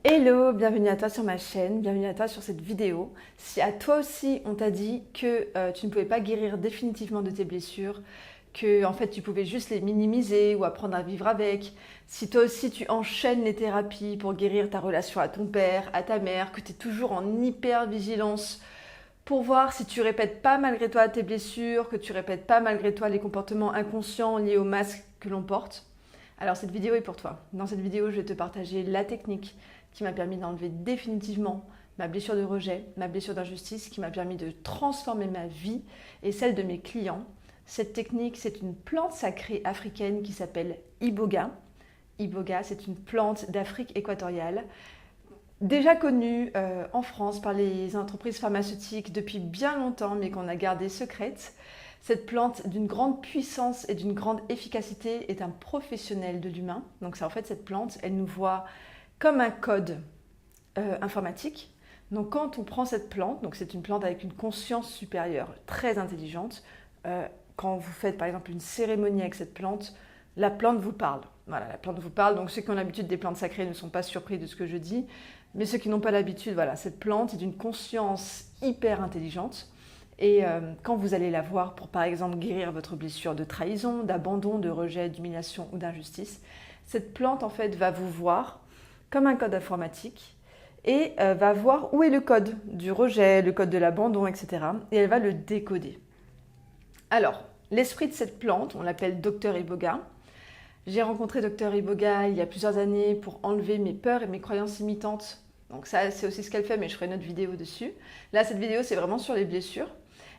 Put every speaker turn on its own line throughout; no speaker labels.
Hello, bienvenue à toi sur ma chaîne, bienvenue à toi sur cette vidéo. Si à toi aussi on t'a dit que tu ne pouvais pas guérir définitivement de tes blessures, que en fait tu pouvais juste les minimiser ou apprendre à vivre avec, si toi aussi tu enchaînes les thérapies pour guérir ta relation à ton père, à ta mère, que tu es toujours en hyper vigilance pour voir si tu répètes pas malgré toi tes blessures, que tu répètes pas malgré toi les comportements inconscients liés au masque que l'on porte, alors cette vidéo est pour toi. Dans cette vidéo, je vais te partager la technique qui m'a permis d'enlever définitivement ma blessure de rejet, ma blessure d'injustice, qui m'a permis de transformer ma vie et celle de mes clients. Cette technique, c'est une plante sacrée africaine qui s'appelle Iboga. Iboga, c'est une plante d'Afrique équatoriale, déjà connue en France par les entreprises pharmaceutiques depuis bien longtemps, mais qu'on a gardée secrète. Cette plante d'une grande puissance et d'une grande efficacité est un professionnel de l'humain. Donc en fait, cette plante, elle nous voit comme un code informatique. Donc quand on prend cette plante, donc c'est une plante avec une conscience supérieure, très intelligente, quand vous faites par exemple une cérémonie avec cette plante, la plante vous parle. Voilà, la plante vous parle. Donc ceux qui ont l'habitude des plantes sacrées ne sont pas surpris de ce que je dis. Mais ceux qui n'ont pas l'habitude, voilà, cette plante est d'une conscience hyper intelligente. Et quand vous allez la voir pour, par exemple, guérir votre blessure de trahison, d'abandon, de rejet, d'humiliation ou d'injustice, cette plante, en fait, va vous voir comme un code informatique et va voir où est le code du rejet, le code de l'abandon, etc. Et elle va le décoder. Alors, l'esprit de cette plante, on l'appelle Dr Iboga. J'ai rencontré Dr Iboga il y a plusieurs années pour enlever mes peurs et mes croyances limitantes. Donc ça, c'est aussi ce qu'elle fait, mais je ferai une autre vidéo dessus. Là, cette vidéo, c'est vraiment sur les blessures.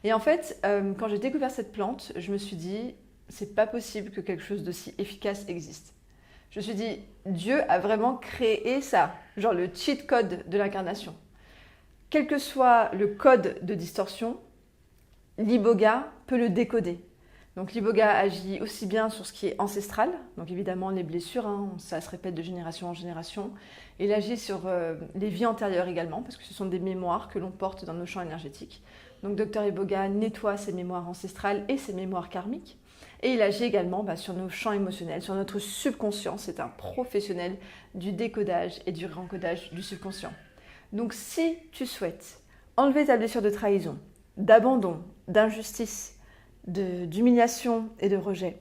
Et en fait, quand j'ai découvert cette plante, je me suis dit, c'est pas possible que quelque chose d'aussi efficace existe. Je me suis dit, Dieu a vraiment créé ça, genre le cheat code de l'incarnation. Quel que soit le code de distorsion, l'Iboga peut le décoder. Donc l'Iboga agit aussi bien sur ce qui est ancestral, donc évidemment les blessures, ça se répète de génération en génération. Il agit sur les vies antérieures également, parce que ce sont des mémoires que l'on porte dans nos champs énergétiques. Donc Dr Iboga nettoie ses mémoires ancestrales et ses mémoires karmiques. Et il agit également sur nos champs émotionnels, sur notre subconscient. C'est un professionnel du décodage et du réencodage du subconscient. Donc si tu souhaites enlever ta blessure de trahison, d'abandon, d'injustice, d'humiliation et de rejet,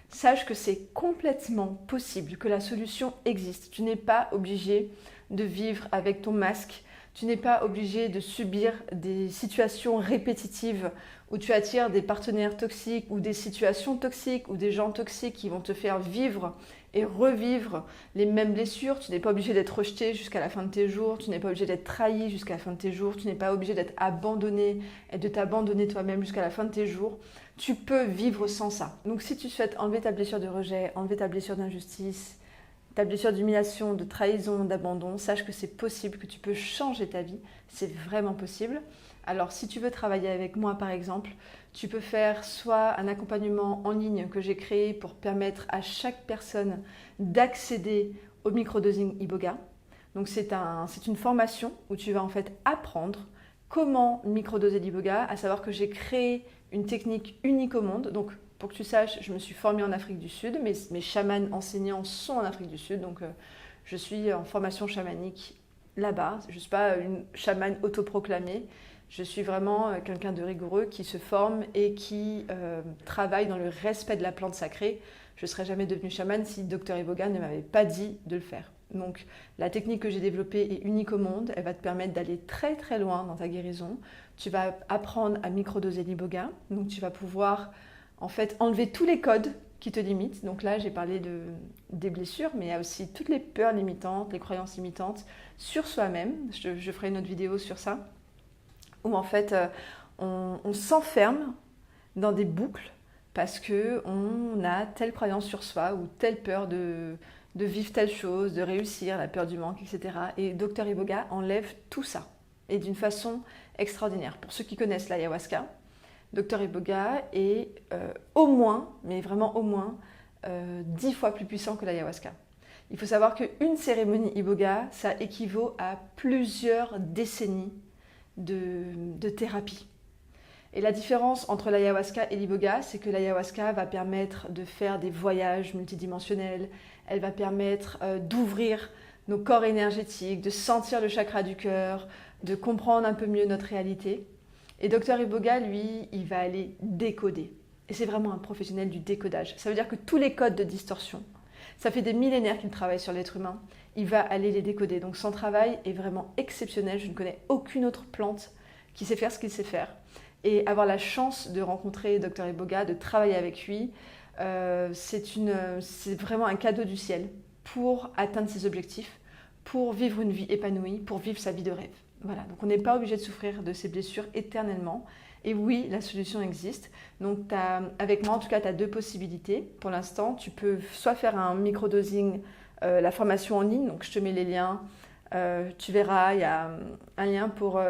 sache que c'est complètement possible, que la solution existe. Tu n'es pas obligé de vivre avec ton masque, tu n'es pas obligé de subir des situations répétitives où tu attires des partenaires toxiques ou des situations toxiques ou des gens toxiques qui vont te faire vivre et revivre les mêmes blessures. Tu n'es pas obligé d'être rejeté jusqu'à la fin de tes jours, tu n'es pas obligé d'être trahi jusqu'à la fin de tes jours, tu n'es pas obligé d'être abandonné et de t'abandonner toi-même jusqu'à la fin de tes jours. Tu peux vivre sans ça. Donc si tu souhaites enlever ta blessure de rejet, enlever ta blessure d'injustice, ta blessure d'humiliation, de trahison, d'abandon, sache que c'est possible, que tu peux changer ta vie. C'est vraiment possible. Alors, si tu veux travailler avec moi, par exemple, tu peux faire soit un accompagnement en ligne que j'ai créé pour permettre à chaque personne d'accéder au microdosing Iboga. Donc, c'est une formation où tu vas en fait apprendre comment microdoser l'Iboga, à savoir que j'ai créé une technique unique au monde. Donc, pour que tu saches, je me suis formée en Afrique du Sud, mes chamans enseignants sont en Afrique du Sud, donc je suis en formation chamanique là-bas. Je ne suis pas une chamane autoproclamée, je suis vraiment quelqu'un de rigoureux qui se forme et qui travaille dans le respect de la plante sacrée. Je ne serais jamais devenue chamane si Dr Iboga ne m'avait pas dit de le faire. Donc la technique que j'ai développée est unique au monde, elle va te permettre d'aller très très loin dans ta guérison. Tu vas apprendre à microdoser l'Iboga, donc tu vas pouvoir en fait enlever tous les codes qui te limitent. Donc là, j'ai parlé des blessures, mais il y a aussi toutes les peurs limitantes, les croyances limitantes sur soi-même. Je ferai une autre vidéo sur ça, où en fait, on s'enferme dans des boucles parce qu'on a telle croyance sur soi ou telle peur de vivre telle chose, de réussir, la peur du manque, etc. Et Dr Iboga enlève tout ça, et d'une façon extraordinaire. Pour ceux qui connaissent l'ayahuasca, Dr Iboga est au moins, mais vraiment au moins, 10 fois plus puissant que l'ayahuasca. Il faut savoir qu'une cérémonie Iboga, ça équivaut à plusieurs décennies de thérapie. Et la différence entre l'ayahuasca et l'Iboga, c'est que l'ayahuasca va permettre de faire des voyages multidimensionnels, elle va permettre d'ouvrir nos corps énergétiques, de sentir le chakra du cœur, de comprendre un peu mieux notre réalité. Et Dr Iboga, lui, il va aller décoder. Et c'est vraiment un professionnel du décodage. Ça veut dire que tous les codes de distorsion, ça fait des millénaires qu'il travaille sur l'être humain, il va aller les décoder. Donc son travail est vraiment exceptionnel. Je ne connais aucune autre plante qui sait faire ce qu'il sait faire. Et avoir la chance de rencontrer Dr Iboga, de travailler avec lui, c'est vraiment un cadeau du ciel pour atteindre ses objectifs, pour vivre une vie épanouie, pour vivre sa vie de rêve. Voilà, donc on n'est pas obligé de souffrir de ces blessures éternellement. Et oui, la solution existe. Donc avec moi, en tout cas, tu as deux possibilités. Pour l'instant, tu peux soit faire un microdosing, la formation en ligne, donc je te mets les liens. Tu verras, il y a un lien pour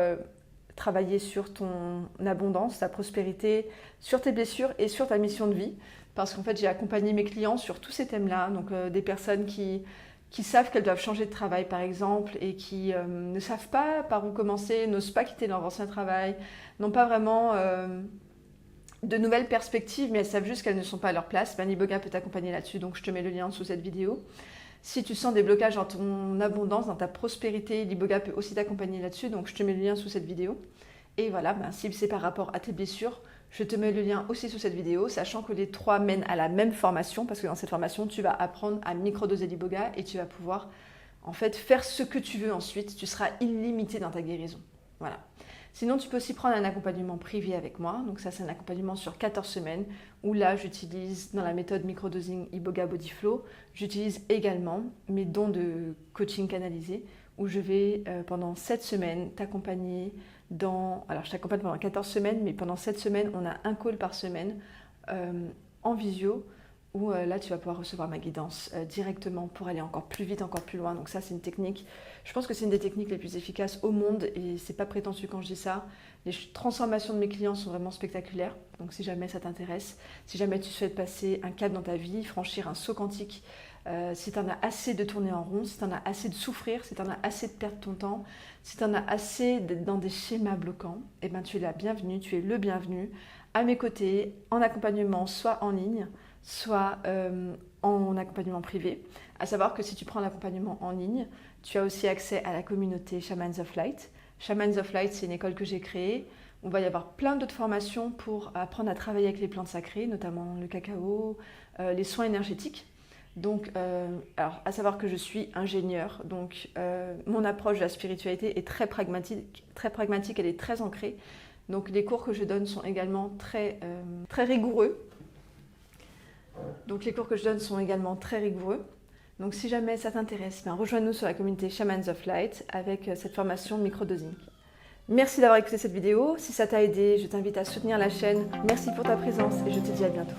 travailler sur ton abondance, ta prospérité, sur tes blessures et sur ta mission de vie. Parce qu'en fait, j'ai accompagné mes clients sur tous ces thèmes-là. Donc des personnes qui savent qu'elles doivent changer de travail, par exemple, et qui ne savent pas par où commencer, n'osent pas quitter leur ancien travail, n'ont pas vraiment de nouvelles perspectives, mais elles savent juste qu'elles ne sont pas à leur place. Iboga peut t'accompagner là-dessus, donc je te mets le lien sous cette vidéo. Si tu sens des blocages dans ton abondance, dans ta prospérité, Iboga peut aussi t'accompagner là-dessus, donc je te mets le lien sous cette vidéo. Et voilà, si c'est par rapport à tes blessures, je te mets le lien aussi sous cette vidéo, sachant que les trois mènent à la même formation, parce que dans cette formation, tu vas apprendre à microdoser l'Iboga et tu vas pouvoir en fait faire ce que tu veux ensuite. Tu seras illimité dans ta guérison. Voilà. Sinon, tu peux aussi prendre un accompagnement privé avec moi. Donc ça, c'est un accompagnement sur 14 semaines, où là, j'utilise dans la méthode microdosing Iboga Body Flow, j'utilise également mes dons de coaching canalisé, où je vais pendant 7 semaines t'accompagner alors je t'accompagne pendant 14 semaines, mais pendant 7 semaines, on a un call par semaine en visio, où là, tu vas pouvoir recevoir ma guidance directement pour aller encore plus vite, encore plus loin. Donc ça, c'est une technique, je pense que c'est une des techniques les plus efficaces au monde, et c'est pas prétentieux quand je dis ça. Les transformations de mes clients sont vraiment spectaculaires. Donc si jamais ça t'intéresse, si jamais tu souhaites passer un cap dans ta vie, franchir un saut quantique, si tu en as assez de tourner en rond, si tu en as assez de souffrir, si tu en as assez de perdre ton temps, si tu en as assez d'être dans des schémas bloquants, eh ben tu es la bienvenue, tu es le bienvenu à mes côtés, en accompagnement, soit en ligne, soit en accompagnement privé. À savoir que si tu prends l'accompagnement en ligne, tu as aussi accès à la communauté Shamans of Light. Shamans of Light, c'est une école que j'ai créée. On va y avoir plein d'autres formations pour apprendre à travailler avec les plantes sacrées, notamment le cacao, les soins énergétiques. Donc, alors, à savoir que je suis ingénieure, donc mon approche de la spiritualité est très pragmatique, elle est très ancrée. Donc, les cours que je donne sont également très rigoureux. Donc, si jamais ça t'intéresse, rejoins-nous sur la communauté Shamans of Light avec cette formation microdosing. Merci d'avoir écouté cette vidéo. Si ça t'a aidé, je t'invite à soutenir la chaîne. Merci pour ta présence et je te dis à bientôt.